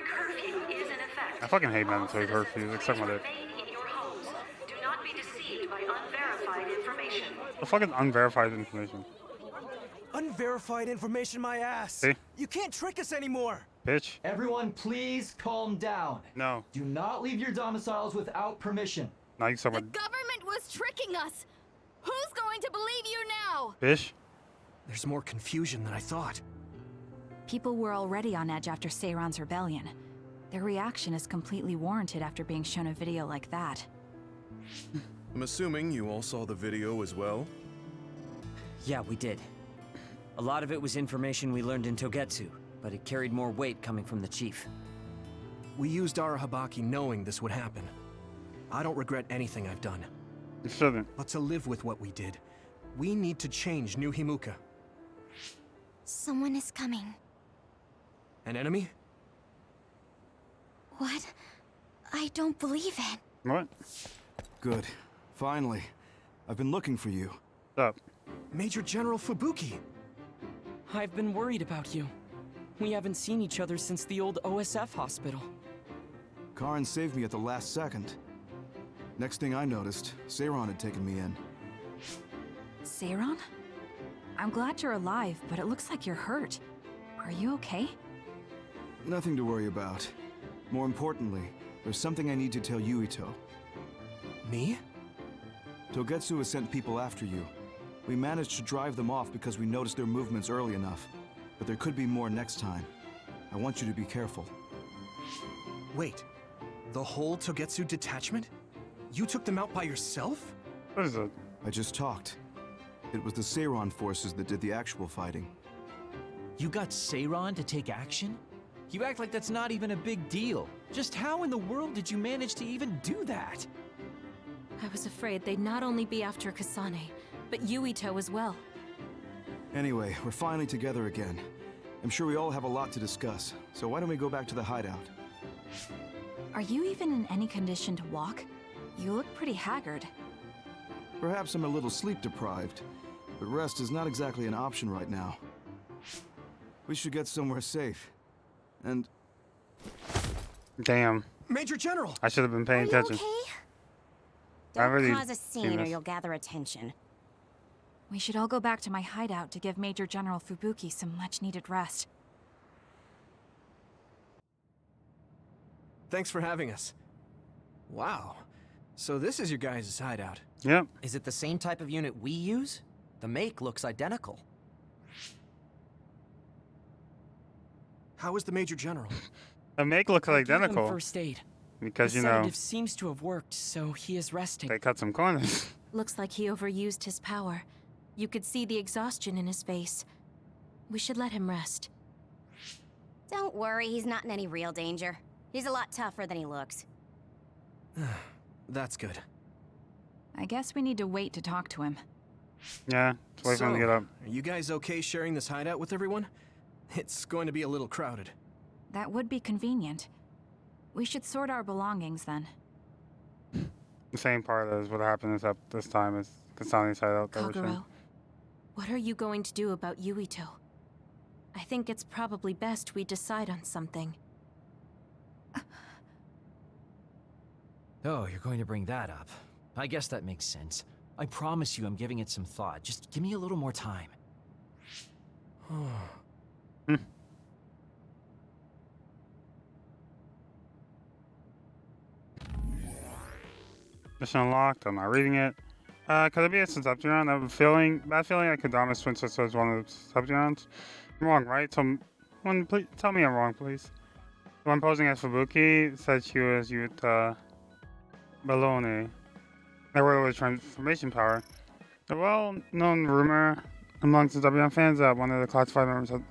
curfew is in effect. I fucking hate All mandatory citizens curfews. Like, please suck my dick. remain in your homes. Do not be deceived by unverified information. The fucking unverified information. Unverified information, my ass. See? You can't trick us anymore. Bitch. Everyone, please calm down. No. Do not leave your domiciles without permission. Now you suck my The government was tricking us. Who's going to believe you now? bitch. There's more confusion than I thought. People were already on edge after Seiron's rebellion. Their reaction is completely warranted after being shown a video like that. I'm assuming you all saw the video as well? Yeah, we did. A lot of it was information we learned in Togetsu, but it carried more weight coming from the chief. We used Arahabaki knowing this would happen. I don't regret anything I've done. You shouldn't. But to live with what we did, we need to change New Himuka. Someone is coming. An enemy? What? I don't believe it. What? Good. Finally. I've been looking for you. What's up? Major General Fubuki. I've been worried about you. We haven't seen each other since the old OSF hospital. Karin saved me at the last second. Next thing I noticed, Seiron had taken me in. Seiron? I'm glad you're alive, but it looks like you're hurt. Are you okay? Nothing to worry about. More importantly, there's something I need to tell Yuito. Me? Togetsu has sent people after you. We managed to drive them off because we noticed their movements early enough. But there could be more next time. I want you to be careful. Wait. The whole Togetsu detachment? You took them out by yourself? What is it? I just talked. It was the Seiron forces that did the actual fighting. You got Seiron to take action? You act like that's not even a big deal. Just how in the world did you manage to even do that? I was afraid they'd not only be after Kasane, but Yuito as well. Anyway, we're finally together again. I'm sure we all have a lot to discuss, so why don't we go back to the hideout? Are you even in any condition to walk? You look pretty haggard. Perhaps I'm a little sleep deprived, but rest is not exactly an option right now. We should get somewhere safe. And... Damn. Major General! I should have been paying attention. Okay? I already Don't cause a seen scene or this. you'll gather attention. We should all go back to my hideout to give Major General Fubuki some much-needed rest. Thanks for having us. Wow. So this is your guys' hideout. Yep. Is it the same type of unit we use? The make looks identical. How is the Major General? The make looks I gave him identical. first aid. Because, The you know, sedative seems to have worked, so he is resting. they cut some corners. Looks like he overused his power. You could see the exhaustion in his face. We should let him rest. Don't worry, he's not in any real danger. He's a lot tougher than he looks. That's good. I guess we need to wait to talk to him. Yeah, it's wait for him to get up. Are you guys okay sharing this hideout with everyone? It's going to be a little crowded. That would be convenient. We should sort our belongings then. The same part as what happened this time is Kasane's hideout that we're showing. Kagero, what are you going to do about Yuito? I think it's probably best we decide on something. Oh, you're going to bring that up. I guess that makes sense. I promise you I'm giving it some thought. Just give me a little more time. Mission unlocked. I'm not reading it. Could it be a Subterron? I have a bad feeling I could Dama Twin Sister as one of the Subterrons. I'm wrong, right? So, please, tell me I'm wrong, please. The one posing as Fubuki said she was Yuta Baloney. That word was transformation power. The well-known rumor amongst the WM fans that one of the classified members of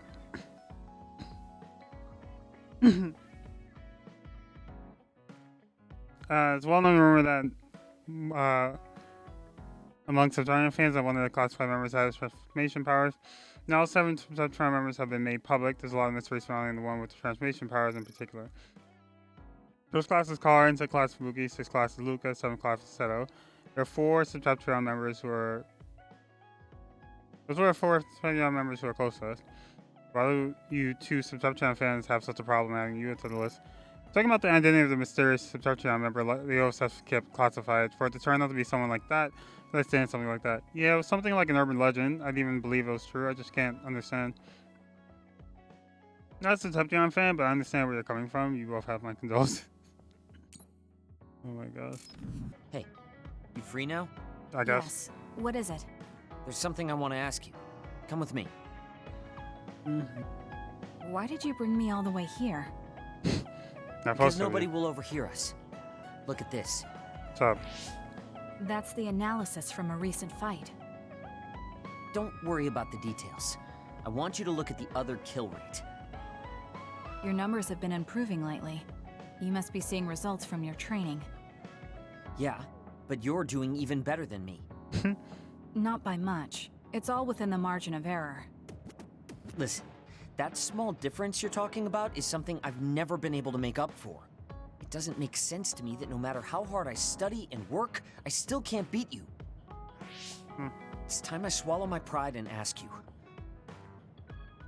it's a well-known rumor that amongst Subterranean fans that one of the classified members has transformation powers. Now 7 Subterranean members have been made public. There's a lot of mystery surrounding the one with the transformation powers in particular. Those classes Kara, Insect class Fubuki, 6 classes Luca, 7 classes Seto. There are 4 Subterranean members who are... Those were 4 Subterranean members who are close to us. Why do you two Subchannel fans have such a problem adding you into the list? Talking about the identity of the mysterious Subchannel member, the OSF kept classified. For it to turn out to be someone like that, let's say something like that. Yeah, it was something like an urban legend. I didn't even believe it was true. I just can't understand. Not a Subchannel fan, but I understand where you're coming from. You both have my condolences. Oh my gosh. Hey, you free now? I guess. Yes. What is it? There's something I want to ask you. Come with me. Why did you bring me all the way here? Because nobody will overhear us. Look at this. What's up? That's the analysis from a recent fight. Don't worry about the details. I want you to look at the other kill rate. Your numbers have been improving lately. You must be seeing results from your training. Yeah, but you're doing even better than me. Not by much. It's all within the margin of error. Listen, that small difference you're talking about is something I've never been able to make up for. It doesn't make sense to me that no matter how hard I study and work, I still can't beat you. It's time I swallow my pride and ask you,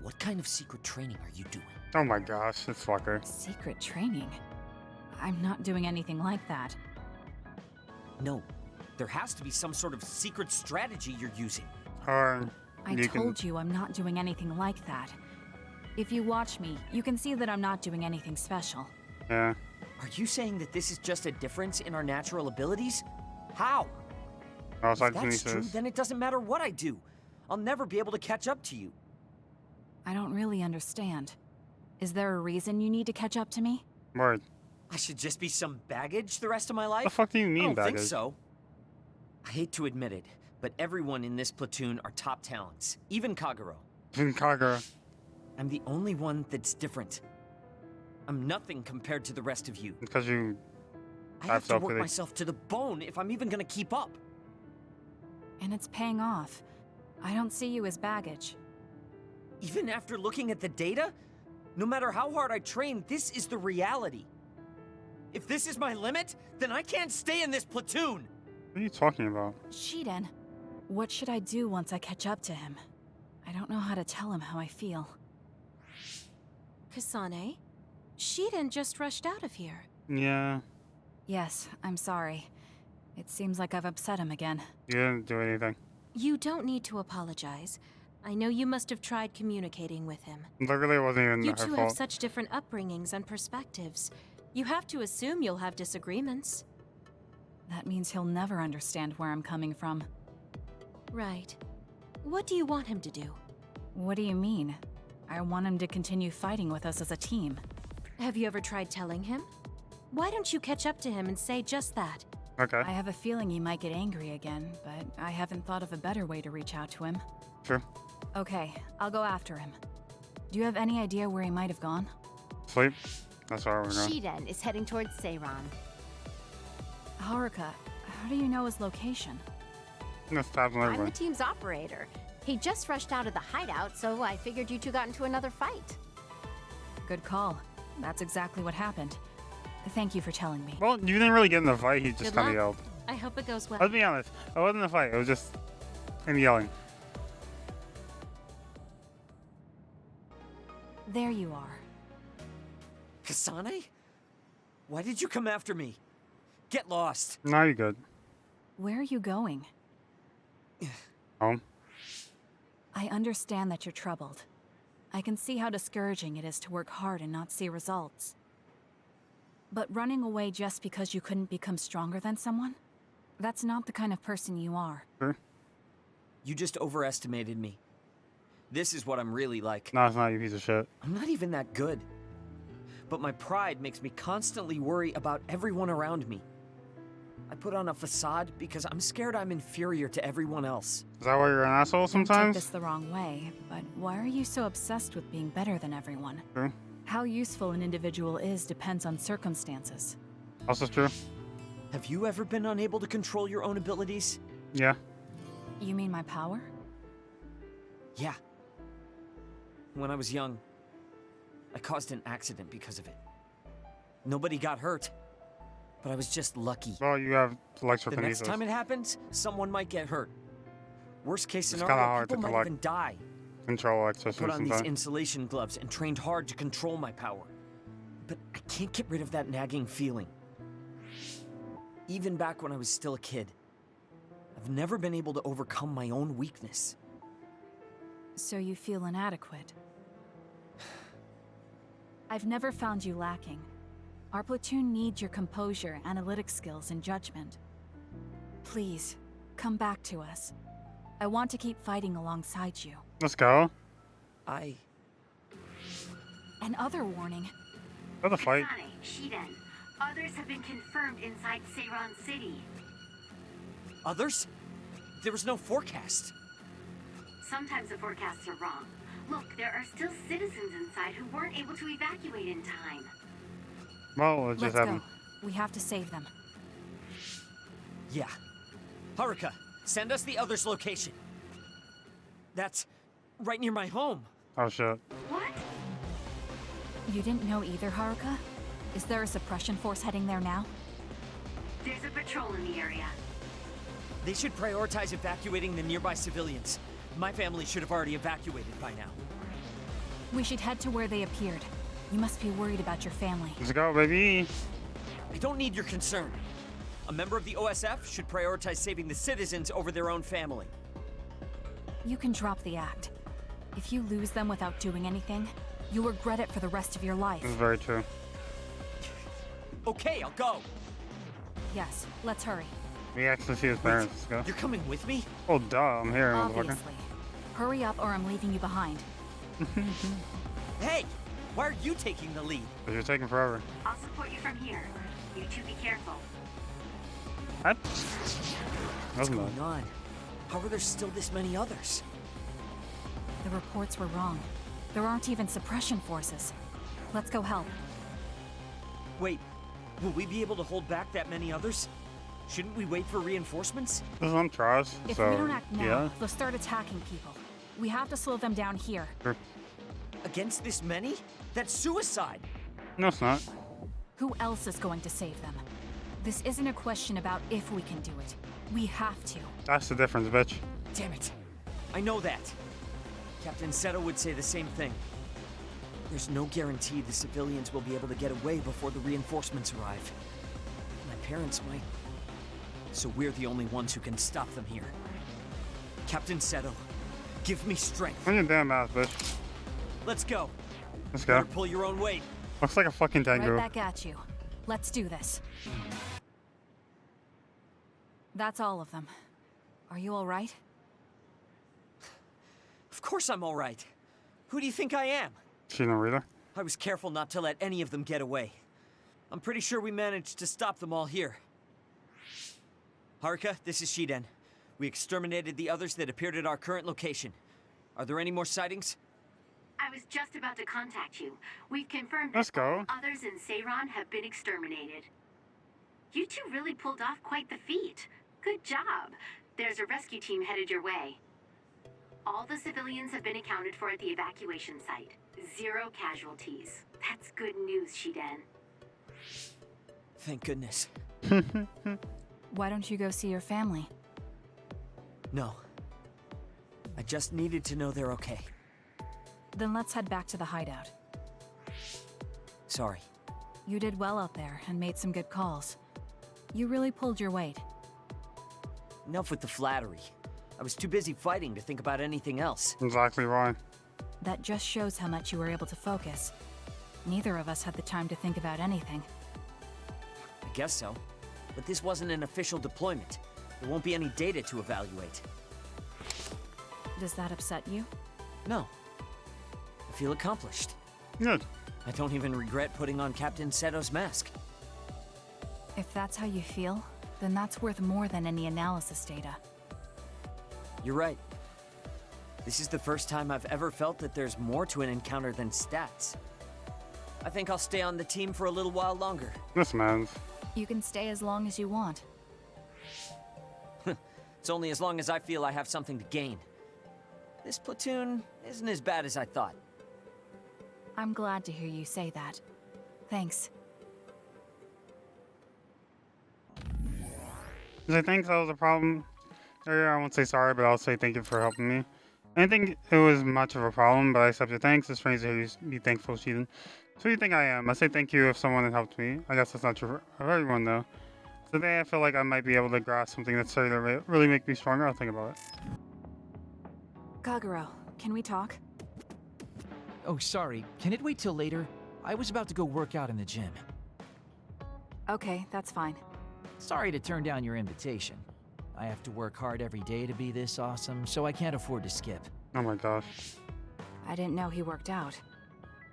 what kind of secret training are you doing? Oh my gosh, this fucker. Secret training? I'm not doing anything like that. No, there has to be some sort of secret strategy you're using. I told you I'm not doing anything like that. If you watch me, you can see that I'm not doing anything special. Yeah. Are you saying that this is just a difference in our natural abilities? How? Oh, If that's true, then it doesn't matter what I do. I'll never be able to catch up to you. I don't really understand. Is there a reason you need to catch up to me? Word. I should just be some baggage the rest of my life? The fuck do you mean, I don't baggage? think so. I hate to admit it, but everyone in this platoon are top talents, even Kagero. Even Kagero. I'm the only one that's different. I'm nothing compared to the rest of you. Because you I have to work myself to the bone if I'm even gonna keep up. And it's paying off. I don't see you as baggage. Even after looking at the data? No matter how hard I train, this is the reality. If this is my limit, then I can't stay in this platoon! What are you talking about? Shiden, what should I do once I catch up to him? I don't know how to tell him how I feel. Kasane? Shiden just rushed out of here. Yeah. Yes, I'm sorry. It seems like I've upset him again. You didn't do anything. You don't need to apologize. I know you must have tried communicating with him. Literally, it wasn't even You her two fault. have such different upbringings and perspectives. You have to assume you'll have disagreements. That means he'll never understand where I'm coming from. Right. What do you want him to do? What do you mean? I want him to continue fighting with us as a team. Have you ever tried telling him? Why don't you catch up to him and say just that? Okay. I have a feeling he might get angry again, but I haven't thought of a better way to reach out to him. Sure. Okay, I'll go after him. Do you have any idea where he might have gone? Sleep. That's where we're going. Shiden is heading towards Seiran. Haruka, how do you know his location? This tabs on I'm the everyone. team's operator. He just rushed out of the hideout, so I figured you two got into another fight. Good call. That's exactly what happened. Thank you for telling me. Well, you didn't really get in the fight. He just Good kind of luck. yelled. I hope it goes well. Let's be honest. It wasn't a fight. It was just him yelling. There you are. Kasane? Why did you come after me? Get lost. No, you're good. Where are you going? Home. I understand that you're troubled. I can see how discouraging it is to work hard and not see results. But running away just because you couldn't become stronger than someone? That's not the kind of person you are. Sure. You just overestimated me. This is what I'm really like. No, it's not, you piece of shit. I'm not even that good. But my pride makes me constantly worry about everyone around me. I put on a facade because I'm scared I'm inferior to everyone else. Is that why you're an asshole Don't take sometimes? this the wrong way, but why are you so obsessed with being better than everyone? True. How useful an individual is depends on circumstances. Also true. Have you ever been unable to control your own abilities? Yeah. You mean my power? Yeah. When I was young, I caused an accident because of it. Nobody got hurt, but I was just lucky. Well, you have The electrokinesis. next time it happens, someone might get hurt. Worst case It's scenario, kinda hard people to might collect. even die. control access Put on these sometimes. insulation gloves and trained hard to control my power. But I can't get rid of that nagging feeling. Even back when I was still a kid, I've never been able to overcome my own weakness. So you feel inadequate? I've never found you lacking. Our platoon needs your composure, analytic skills, and judgment. Please, come back to us. I want to keep fighting alongside you. Let's go. Another warning. Go the fight. Kasane, Shiden, others have been confirmed inside Seiran City. Others? There was no forecast. Sometimes the forecasts are wrong. Look, there are still citizens inside who weren't able to evacuate in time. Well, it just Let's happened. go. We have to save them. Yeah. Haruka, send us the others' location. That's right near my home. Oh shit. What? You didn't know either, Haruka? Is there a suppression force heading there now? There's a patrol in the area. They should prioritize evacuating the nearby civilians. My family should have already evacuated by now. We should head to where they appeared. You must be worried about your family. Let's go, baby. I don't need your concern. A member of the OSF should prioritize saving the citizens over their own family. You can drop the act. If you lose them without doing anything, you'll regret it for the rest of your life. This is very true. Okay, I'll go. Yes, let's hurry. We actually see his parents. Let's go. You're coming with me? Oh, duh. I'm here, motherfucker. Obviously. Hurry up or I'm leaving you behind. Hey, why are you taking the lead? Because you're taking forever. I'll support you from here. You two be careful. What? What's going on? How are there still this many others? The reports were wrong. There aren't even suppression forces. Let's go help. Wait, will we be able to hold back that many others? Shouldn't we wait for reinforcements? This is on Traz, If so we don't act now, yeah. they'll start attacking people. We have to slow them down here. Sure. Against this many? That's suicide! No, it's not. Who else is going to save them? This isn't a question about if we can do it. We have to. That's the difference, bitch. Damn it. I know that. Captain Seto would say the same thing. There's no guarantee the civilians will be able to get away before the reinforcements arrive. My parents might. So we're the only ones who can stop them here. Captain Seto, give me strength. On your damn ass, bitch. Let's go. Let's go. Better pull your own weight. Looks like a fucking tango. Right back at you. Let's do this. That's all of them. Are you all right? Of course I'm all right. Who do you think I am? She no reader. I was careful not to let any of them get away. I'm pretty sure we managed to stop them all here. Haruka, this is Shiden. We exterminated the others that appeared at our current location. Are there any more sightings? I was just about to contact you. We've confirmed Let's that go. all others in Seiran have been exterminated. You two really pulled off quite the feat. Good job. There's a rescue team headed your way. All the civilians have been accounted for at the evacuation site. 0 casualties. That's good news, Shiden. Thank goodness. Why don't you go see your family? No. I just needed to know they're okay. Then let's head back to the hideout. Sorry. You did well out there and made some good calls. You really pulled your weight. Enough with the flattery. I was too busy fighting to think about anything else. Exactly right. That just shows how much you were able to focus. Neither of us had the time to think about anything. I guess so. But this wasn't an official deployment. There won't be any data to evaluate. Does that upset you? No. I feel accomplished. Good. I don't even regret putting on Captain Seto's mask. If that's how you feel, then that's worth more than any analysis data. You're right. This is the first time I've ever felt that there's more to an encounter than stats. I think I'll stay on the team for a little while longer. This man's. You can stay as long as you want. It's only as long as I feel I have something to gain. This platoon isn't as bad as I thought. I'm glad to hear you say that. Thanks. I think that was a problem. I won't say sorry, but I'll say thank you for helping me. I didn't think it was much of a problem, but I accepted thanks. It's strange to hear you be thankful, she didn't. So who do you think I am? I say thank you if someone had helped me. I guess that's not true of everyone, though. Today I feel like I might be able to grasp something that's starting to really make me stronger. I'll think about it. Kagero, can we talk? Oh, sorry. Can it wait till later? I was about to go work out in the gym. Okay, that's fine. Sorry to turn down your invitation. I have to work hard every day to be this awesome, so I can't afford to skip. Oh my gosh. I didn't know he worked out.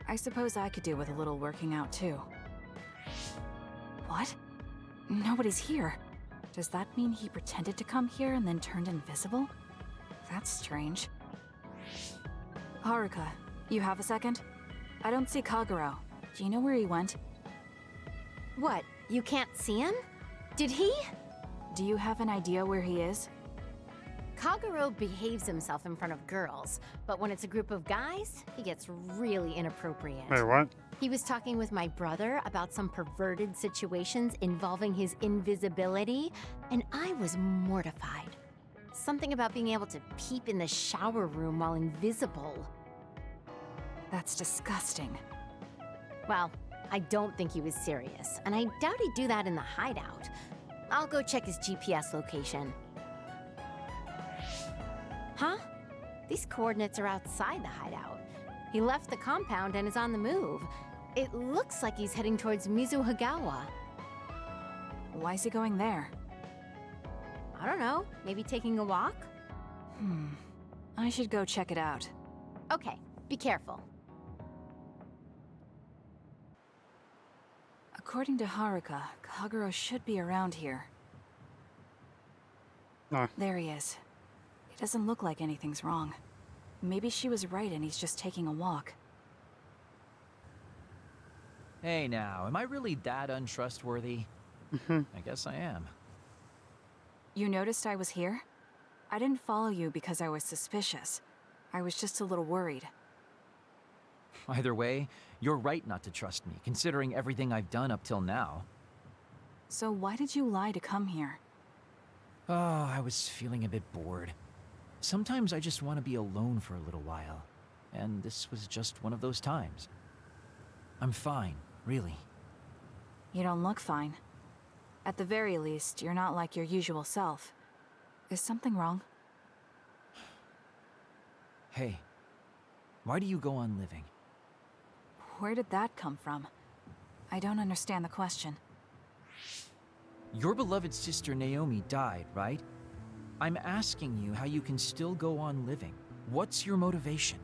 I suppose I could do with a little working out too. What? Nobody's here. Does that mean he pretended to come here and then turned invisible? That's strange. Haruka, you have a second? I don't see Kagero. Do you know where he went? What? You can't see him? Did he? Do you have an idea where he is? Kagero behaves himself in front of girls, but when it's a group of guys, he gets really inappropriate. Wait, what? He was talking with my brother about some perverted situations involving his invisibility, and I was mortified. Something about being able to peep in the shower room while invisible. That's disgusting. Well, I don't think he was serious, and I doubt he'd do that in the hideout. I'll go check his GPS location. Huh? These coordinates are outside the hideout. He left the compound and is on the move. It looks like he's heading towards Mizuhagawa. Why is he going there? I don't know, maybe taking a walk? I should go check it out. Okay, be careful. According to Haruka, Kagero should be around here. No. There he is. It doesn't look like anything's wrong. Maybe she was right and he's just taking a walk. Hey now, am I really that untrustworthy? I guess I am. You noticed I was here? I didn't follow you because I was suspicious. I was just a little worried. Either way, you're right not to trust me, considering everything I've done up till now. So why did you lie to come here? Oh, I was feeling a bit bored. Sometimes I just want to be alone for a little while, and this was just one of those times. I'm fine, really. You don't look fine. At the very least, you're not like your usual self. Is something wrong? Hey, why do you go on living? Where did that come from? I don't understand the question. Your beloved sister Naomi died, right? I'm asking you how you can still go on living. What's your motivation?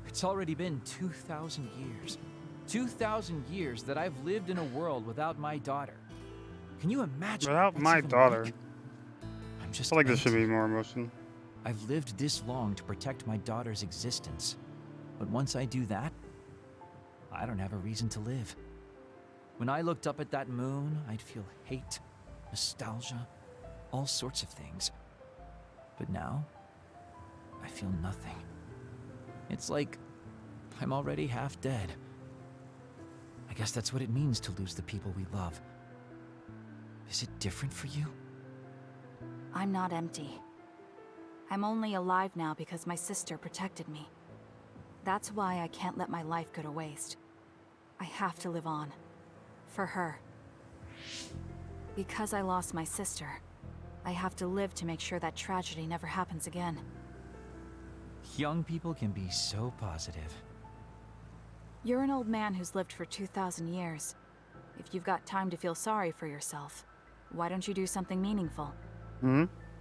It's already been 2,000 years. 2,000 years that I've lived in a world without my daughter. Can you imagine? Without my daughter. Like? I'm just I feel like there should empty. be more emotion. I've lived this long to protect my daughter's existence. But once I do that, I don't have a reason to live. When I looked up at that moon, I'd feel hate, nostalgia, all sorts of things. But now, I feel nothing. It's like I'm already half dead. I guess that's what it means to lose the people we love. Is it different for you? I'm not empty. I'm only alive now because my sister protected me. That's why I can't let my life go to waste. I have to live on. For her. Because I lost my sister, I have to live to make sure that tragedy never happens again. Young people can be so positive. You're an old man who's lived for 2,000 years. If you've got time to feel sorry for yourself, why don't you do something meaningful?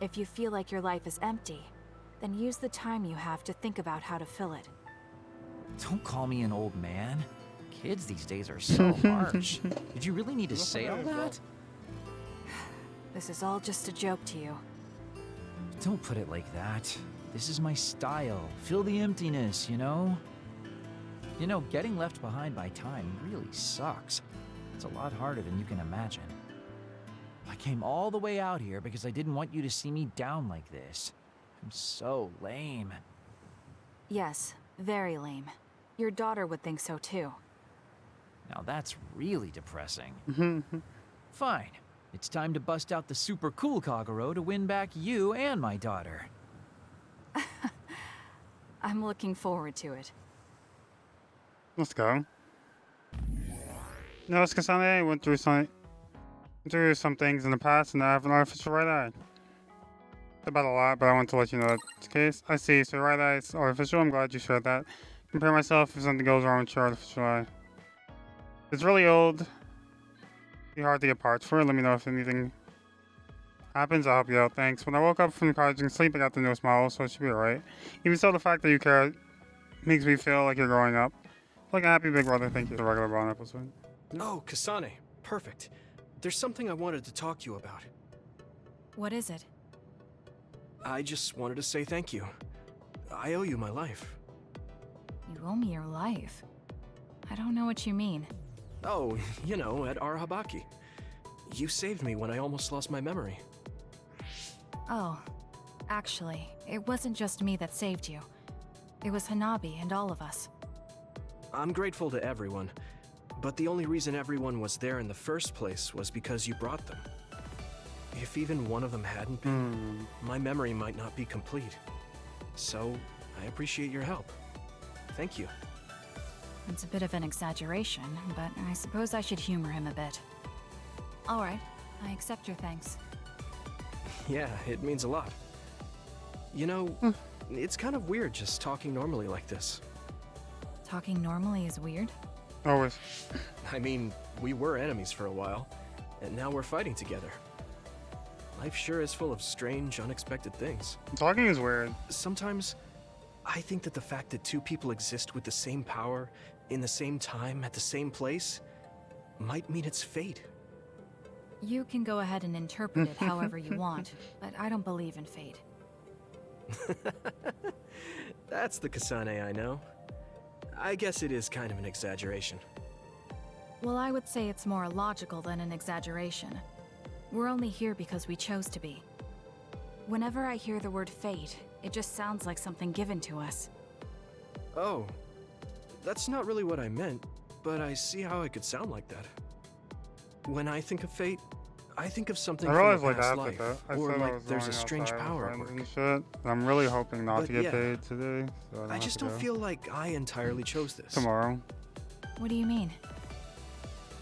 If you feel like your life is empty, then use the time you have to think about how to fill it. Don't call me an old man. Kids these days are so harsh. Did you really need to say all that? This is all just a joke to you. Don't put it like that. This is my style. Fill the emptiness, you know? You know, getting left behind by time really sucks. It's a lot harder than you can imagine. I came all the way out here because I didn't want you to see me down like this. I'm so lame. Yes, very lame. Your daughter would think so too. Now that's really depressing. Fine. It's time to bust out the super cool Kagero to win back you and my daughter. I'm looking forward to it. Let's go. No, it's Kasane. I went through some things in the past, and I have an artificial right eye. It's about a lot, but I want to let you know that's the case. I see. So right eye is artificial. I'm glad you shared that. Compare myself if something goes wrong with your artificial eye. It's really old. Be hard to get parts for. Let me know if anything happens. I'll help you out. Thanks. When I woke up from college and sleep, I got the newest model, so it should be alright. Even so, the fact that you care makes me feel like you're growing up. Like a happy big brother. Thank you. The regular brown episode. Oh, Kasane. Perfect. There's something I wanted to talk to you about. What is it? I just wanted to say thank you. I owe you my life. You owe me your life. I don't know what you mean. Oh, you know, at Arahabaki. You saved me when I almost lost my memory. Oh, actually, it wasn't just me that saved you. It was Hanabi and all of us. I'm grateful to everyone, but the only reason everyone was there in the first place was because you brought them. If even one of them hadn't been, my memory might not be complete. So, I appreciate your help. Thank you. It's a bit of an exaggeration, but I suppose I should humor him a bit. Alright, I accept your thanks. Yeah, it means a lot. You know, it's kind of weird just talking normally like this. Talking normally is weird? Always. I mean, we were enemies for a while, and now we're fighting together. Life sure is full of strange, unexpected things. Talking is weird. Sometimes, I think that the fact that two people exist with the same power, in the same time, at the same place, might mean it's fate. You can go ahead and interpret it however you want, but I don't believe in fate. That's the Kasane I know. I guess it is kind of an exaggeration. Well, I would say it's more logical than an exaggeration. We're only here because we chose to be. Whenever I hear the word fate, it just sounds like something given to us. Oh, that's not really what I meant, but I see how it could sound like that. When I think of fate, I think of something I from realized a like past that, life, but or I said I like was there's a going strange outside with power at friends work. and shit. I'm really hoping not But to get yeah, paid today. So I just don't feel like I entirely chose this. Tomorrow. What do you mean?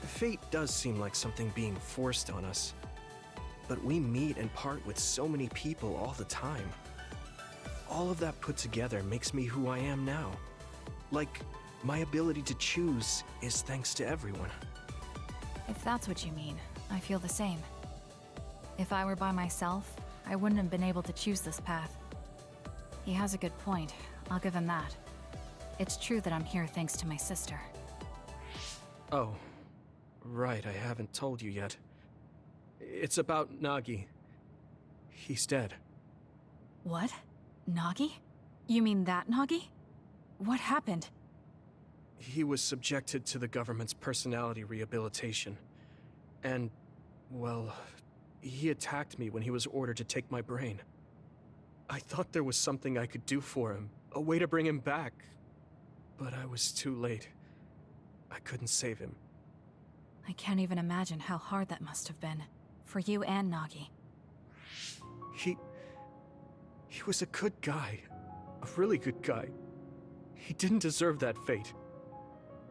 Fate does seem like something being forced on us. But we meet and part with so many people all the time. All of that put together makes me who I am now. Like, my ability to choose is thanks to everyone. If that's what you mean, I feel the same. If I were by myself, I wouldn't have been able to choose this path. He has a good point, I'll give him that. It's true that I'm here thanks to my sister. Oh, right, I haven't told you yet. It's about Nagi. He's dead. What? Nagi? You mean that Nagi? What happened? He was subjected to the government's personality rehabilitation. And, well, he attacked me when he was ordered to take my brain. I thought there was something I could do for him, a way to bring him back. But I was too late. I couldn't save him. I can't even imagine how hard that must have been. For you and Nagi. He was a good guy. A really good guy. He didn't deserve that fate.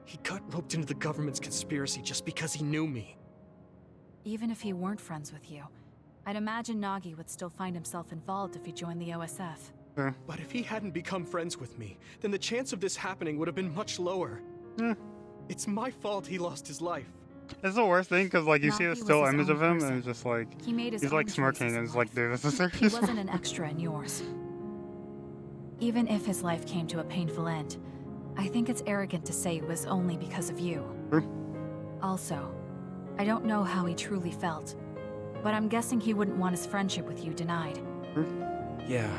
He got roped into the government's conspiracy just because he knew me. Even if he weren't friends with you, I'd imagine Nagi would still find himself involved if he joined the OSF. Yeah. But if he hadn't become friends with me, then the chance of this happening would have been much lower. Yeah. It's my fault he lost his life. It's the worst thing because like you see Nagi a was still his image own of him person. and it's just like He made his he's own like smirking choices in and it's like, life. dude, this is serious. He wasn't an extra in yours. Even if his life came to a painful end, I think it's arrogant to say it was only because of you. Also, I don't know how he truly felt, but I'm guessing he wouldn't want his friendship with you denied. Yeah,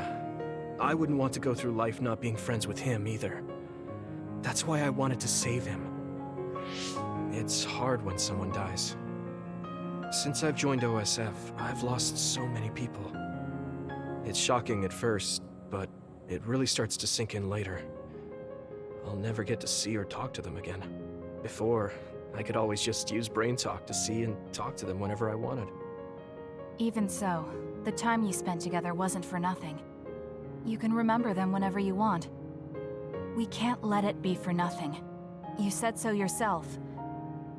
I wouldn't want to go through life not being friends with him either. That's why I wanted to save him. It's hard when someone dies. Since I've joined OSF, I've lost so many people. It's shocking at first, but it really starts to sink in later. I'll never get to see or talk to them again. Before, I could always just use brain talk to see and talk to them whenever I wanted. Even so, the time you spent together wasn't for nothing. You can remember them whenever you want. We can't let it be for nothing. You said so yourself.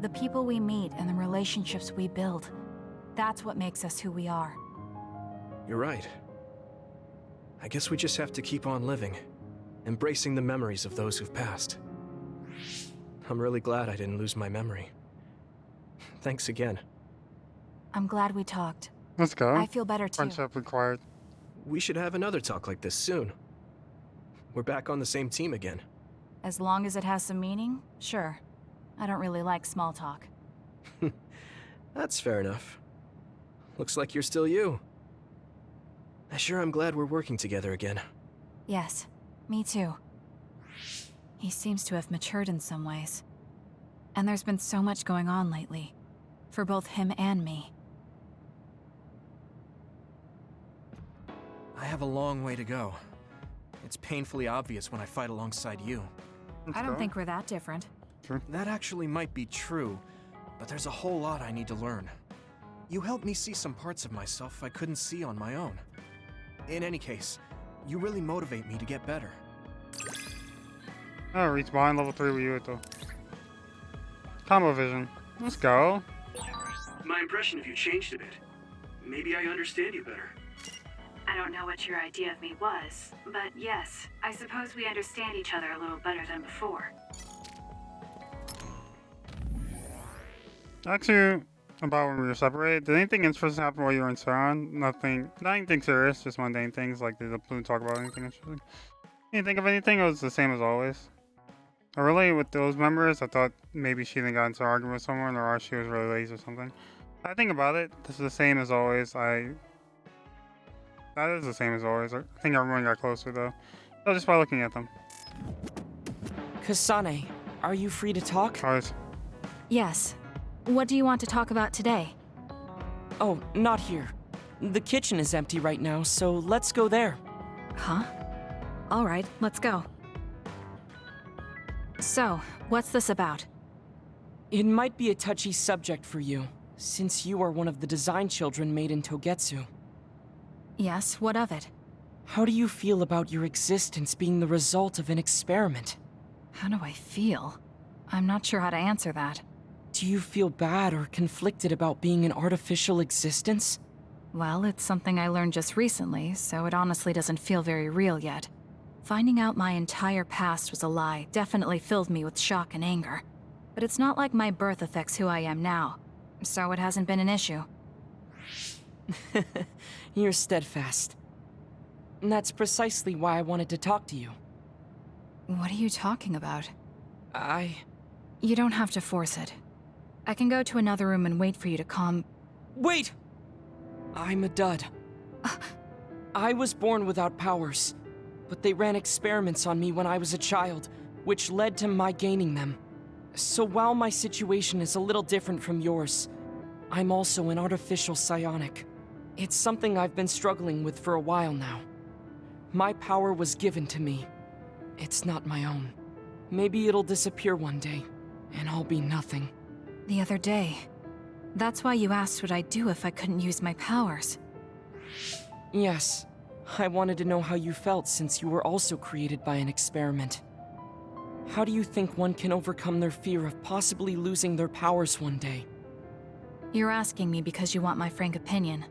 The people we meet and the relationships we build, that's what makes us who we are. You're right. I guess we just have to keep on living, embracing the memories of those who've passed. I'm really glad I didn't lose my memory. Thanks again. I'm glad we talked. Let's go. I feel better too. Friendship required. We should have another talk like this soon. We're back on the same team again. As long as it has some meaning, sure. I don't really like small talk. That's fair enough. Looks like you're still you. I sure am glad we're working together again. Yes, me too. He seems to have matured in some ways. And there's been so much going on lately. For both him and me. I have a long way to go. It's painfully obvious when I fight alongside you. I don't think we're that different. That actually might be true, but there's a whole lot I need to learn. You helped me see some parts of myself I couldn't see on my own. In any case, you really motivate me to get better. Oh, reach behind level 3 with you, though. Combo vision. Let's go. My impression of you changed a bit. Maybe I understand you better. I don't know what your idea of me was, but yes, I suppose we understand each other a little better than before. Actually, about when we were separated, did anything interesting happen while you were in Sauron? Nothing serious, just mundane things, like did the Plume talk about anything interesting? Did you think of anything, or was it the same as always? Really, with those members, I thought maybe she didn't got into an argument with someone, or she was really lazy or something. I think about it, this is the same as always. That is the same as always. I think everyone got closer, though. So just by looking at them. Kasane, are you free to talk? Alright. Yes. What do you want to talk about today? Oh, not here. The kitchen is empty right now, so let's go there. Huh? Alright, let's go. So, what's this about? It might be a touchy subject for you, since you are one of the design children made in Togetsu. Yes, what of it? How do you feel about your existence being the result of an experiment? How do I feel? I'm not sure how to answer that. Do you feel bad or conflicted about being an artificial existence? Well, it's something I learned just recently, so it honestly doesn't feel very real yet. Finding out my entire past was a lie definitely filled me with shock and anger. But it's not like my birth affects who I am now, so it hasn't been an issue. You're steadfast. And that's precisely why I wanted to talk to you. What are you talking about? You don't have to force it. I can go to another room and wait for you to calm... Wait! I'm a dud. I was born without powers, but they ran experiments on me when I was a child, which led to my gaining them. So while my situation is a little different from yours, I'm also an artificial psionic. It's something I've been struggling with for a while now. My power was given to me. It's not my own. Maybe it'll disappear one day, and I'll be nothing. The other day. That's why you asked what I'd do if I couldn't use my powers. Yes. I wanted to know how you felt since you were also created by an experiment. How do you think one can overcome their fear of possibly losing their powers one day? You're asking me because you want my frank opinion.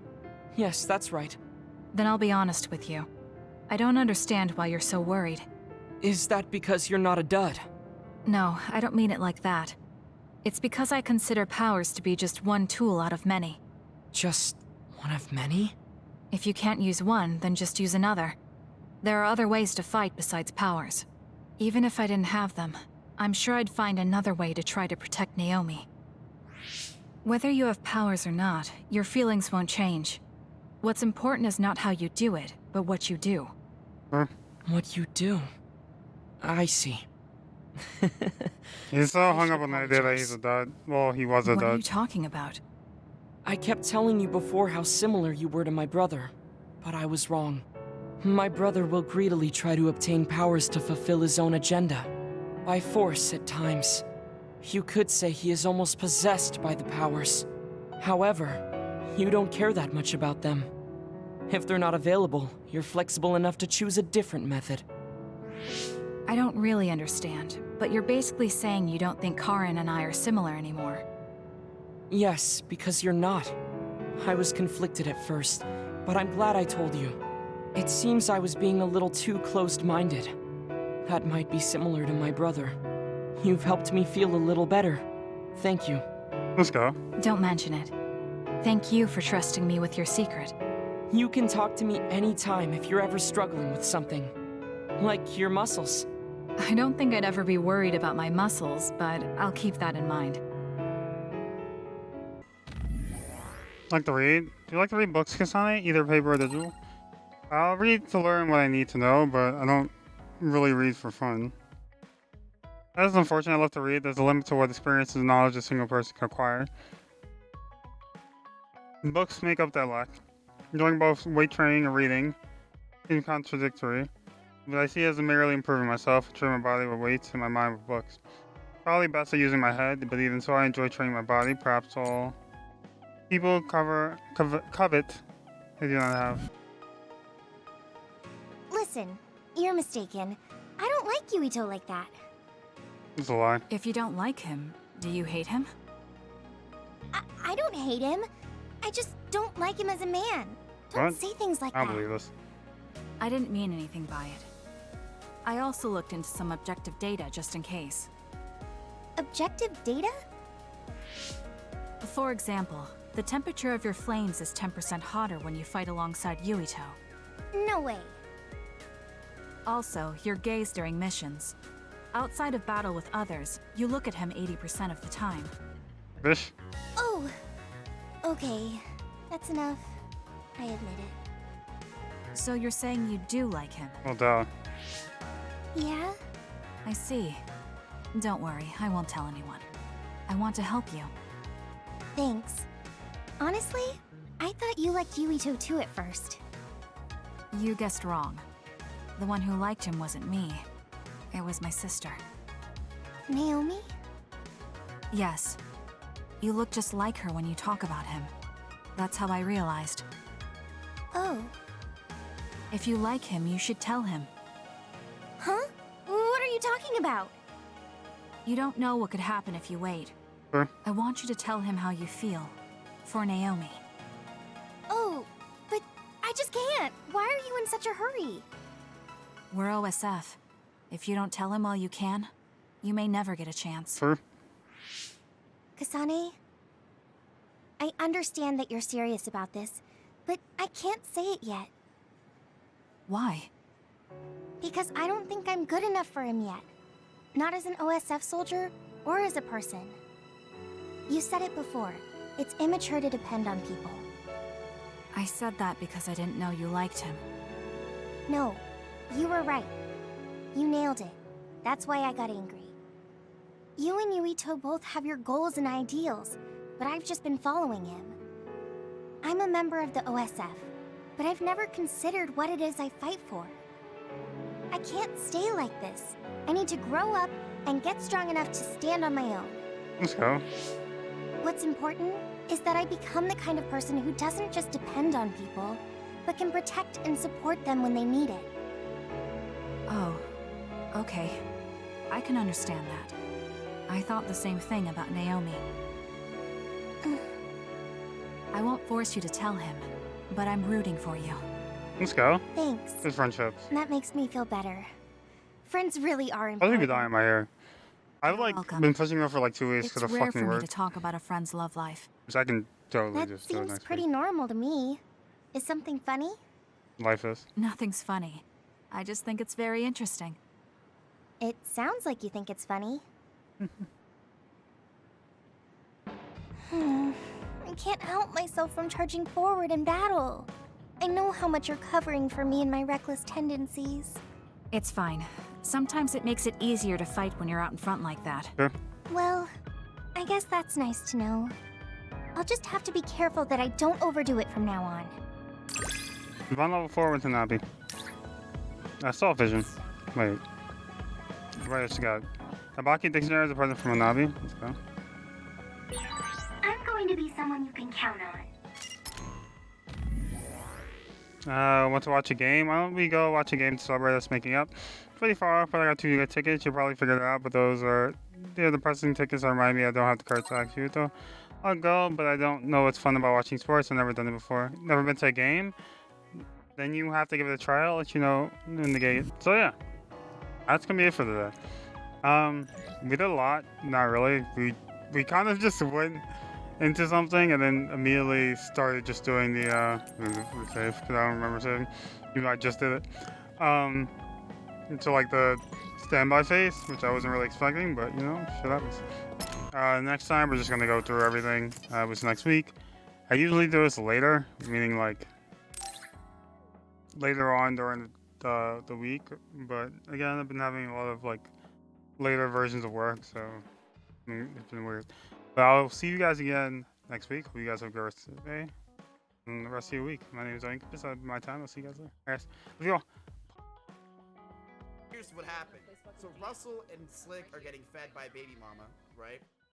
Yes, that's right. Then I'll be honest with you. I don't understand why you're so worried. Is that because you're not a dud? No, I don't mean it like that. It's because I consider powers to be just one tool out of many. Just one of many? If you can't use one, then just use another. There are other ways to fight besides powers. Even if I didn't have them, I'm sure I'd find another way to try to protect Naomi. Whether you have powers or not, your feelings won't change. What's important is not how you do it, but what you do. What you do? I see. He's so hung up on the idea that he's a dud. Well, he was a dud. What are you talking about? I kept telling you before how similar you were to my brother, but I was wrong. My brother will greedily try to obtain powers to fulfill his own agenda. By force, at times. You could say he is almost possessed by the powers. However, you don't care that much about them. If they're not available, you're flexible enough to choose a different method. I don't really understand, but you're basically saying you don't think Karin and I are similar anymore. Yes, because you're not. I was conflicted at first, but I'm glad I told you. It seems I was being a little too closed-minded. That might be similar to my brother. You've helped me feel a little better. Thank you. Let's go. Don't mention it. Thank you for trusting me with your secret. You can talk to me anytime if you're ever struggling with something. Like your muscles. I don't think I'd ever be worried about my muscles, but I'll keep that in mind. Like to read? Do you like to read books, Kasane? Either paper or digital? I'll read to learn what I need to know, but I don't really read for fun. That is unfortunate. I love to read. There's a limit to what experiences and knowledge a single person can acquire. Books make up that lack. Enjoying both weight training and reading seems contradictory, but I see it as merely improving myself, training my body with weights and my mind with books. Probably best at using my head, but even so I enjoy training my body. Perhaps all people covet they do not have. Listen, you're mistaken. I don't like Yuito like that. It's a lie. If you don't like him, do you hate him? I don't hate him. I just don't like him as a man. Don't What? say things like I that. don't believe this. I didn't mean anything by it. I also looked into some objective data just in case. Objective data? For example, the temperature of your flames is 10% hotter when you fight alongside Yuito. No way. Also, your gaze during missions. Outside of battle with others, you look at him 80% of the time. Fish? Oh, okay. That's enough. I admit it. So you're saying you do like him? Well, duh. Yeah? I see. Don't worry, I won't tell anyone. I want to help you. Thanks. Honestly, I thought you liked Yuito too at first. You guessed wrong. The one who liked him wasn't me. It was my sister. Naomi? Yes. You look just like her when you talk about him. That's how I realized. Oh. If you like him, you should tell him. Huh? What are you talking about? You don't know what could happen if you wait. Sure. I want you to tell him how you feel. For Naomi. Oh, but I just can't. Why are you in such a hurry? We're OSF. If you don't tell him while you can, you may never get a chance. Sure. Kasane, I understand that you're serious about this, but I can't say it yet. Why? Because I don't think I'm good enough for him yet. Not as an OSF soldier, or as a person. You said it before. It's immature to depend on people. I said that because I didn't know you liked him. No, you were right. You nailed it. That's why I got angry. You and Yuito both have your goals and ideals, but I've just been following him. I'm a member of the OSF, but I've never considered what it is I fight for. I can't stay like this. I need to grow up and get strong enough to stand on my own. Let's go. What's important is that I become the kind of person who doesn't just depend on people, but can protect and support them when they need it. Oh, okay. I can understand that. I thought the same thing about Naomi. I won't force you to tell him, but I'm rooting for you. Let's go. Thanks. Good friendships. That makes me feel better. Friends really are I think important. be dying in my hair. I've like welcome. been pushing her for like 2 weeks It's because of rare fucking for me work. to talk about a friend's love life. Which I can totally That just do it seems next pretty week. normal to me. Is something funny? Life is. Nothing's funny. I just think it's very interesting. It sounds like you think it's funny. I can't help myself from charging forward in battle. I know how much you're covering for me and my reckless tendencies. It's fine. Sometimes it makes it easier to fight when you're out in front like that. Sure. Well, I guess that's nice to know. I'll just have to be careful that I don't overdo it from now on. Run level 4 with Hanabi. I saw vision. Wait. Right, she got Tabaki Dictionary is a present from Hanabi. Let's go. I'm going to be someone you can count on. Want to watch a game? Why don't we go watch a game to celebrate us making up? Pretty far off, but I got 2 good tickets. You'll probably figure it out, but those are the pressing tickets that remind me I don't have the card to actually though. I'll go, but I don't know what's fun about watching sports. I've never done it before. Never been to a game. Then you have to give it a try. I'll let you know in the gate. So yeah, that's gonna be it for today. We did a lot. Not really. We kind of just went into something and then immediately started just doing the save because I don't remember saving. You know, I just did it. Into like the standby phase, which I wasn't really expecting, but you know, shit happens. Next time we're just gonna go through everything. It was next week. I usually do this later, meaning like later on during the week. But again, I've been having a lot of like later versions of work, so it's been weird. But I'll see you guys again next week. Hope you guys have a good rest of the day and the rest of your week. My name is Oink. This is my time. I'll see you guys later. All right, love you all. Here's what happened. So Russell and Slick are getting fed by baby mama, right?